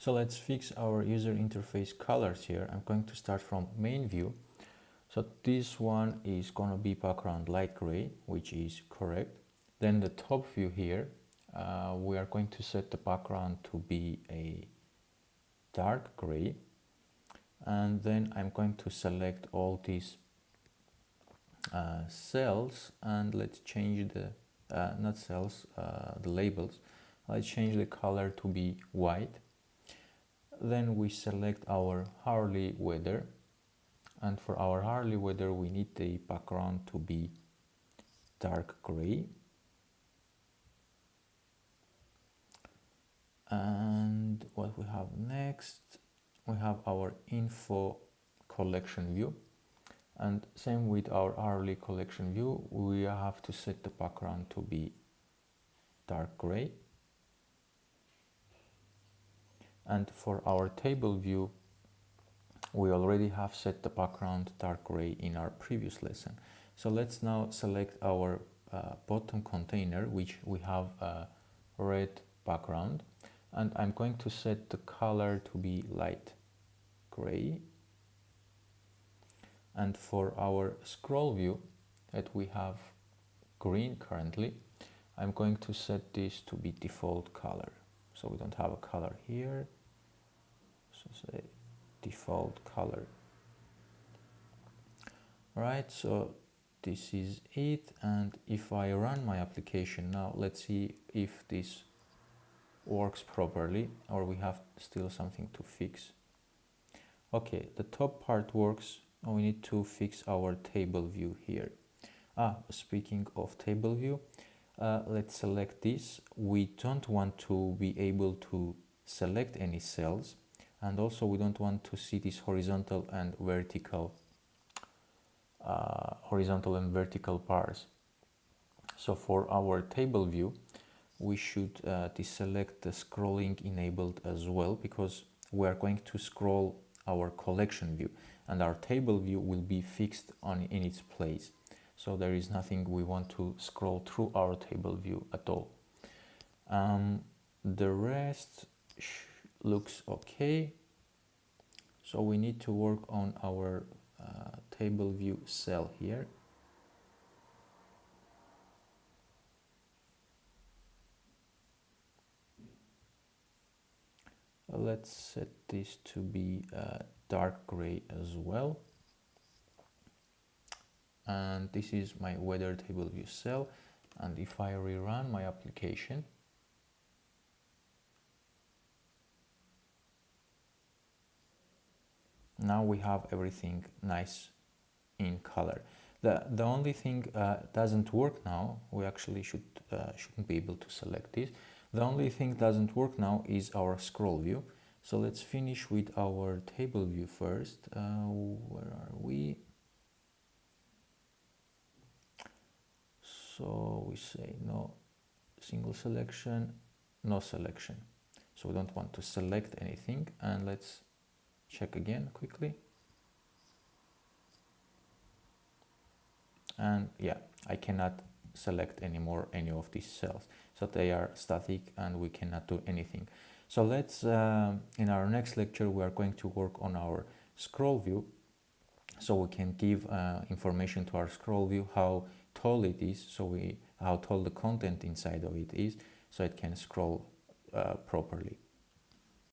So let's fix our user interface colors here. I'm going to start from main view. So this one is going to be background light gray, which is correct. Then the top view here, we are going to set the background to be a dark gray. And then I'm going to select all these cells, and let's change the, not cells, the labels. Let's change the color to be white. Then we select our hourly weather, and for our hourly weather we need the background to be dark gray. And what we have next, we have our info collection view, and same with our hourly collection view, we have to set the background to be dark gray. And for our table view, we already have set the background dark gray in our previous lesson. So let's now select our bottom container, which we have a red background, and I'm going to set the color to be light gray. And for our scroll view that we have green currently, I'm going to set this to be default color. So we don't have a color here, so say default color. Right, so this is it, and if I run my application now, let's see if this works properly or we have still something to fix. Okay, the top part works. We need to fix our table view here. Speaking of table view, let's select this. We don't want to be able to select any cells, and also we don't want to see this horizontal and vertical bars. So for our table view, we should deselect the scrolling enabled as well, because we are going to scroll our collection view, and our table view will be fixed in its place. So there is nothing we want to scroll through our table view at all. The rest looks okay. So we need to work on our table view cell here. Let's set this to be dark gray as well. And this is my weather table view cell. And if I rerun my application, now we have everything nice in color. The only thing doesn't work now. We actually shouldn't be able to select this. The only thing doesn't work now is our scroll view. So let's finish with our table view first. Where are we? So we say no single selection, no selection. So we don't want to select anything, and let's check again quickly. And yeah, I cannot select anymore any of these cells, so they are static and we cannot do anything. So let's in our next lecture we are going to work on our scroll view, so we can give information to our scroll view how tall it is, how tall the content inside of it is, so it can scroll properly.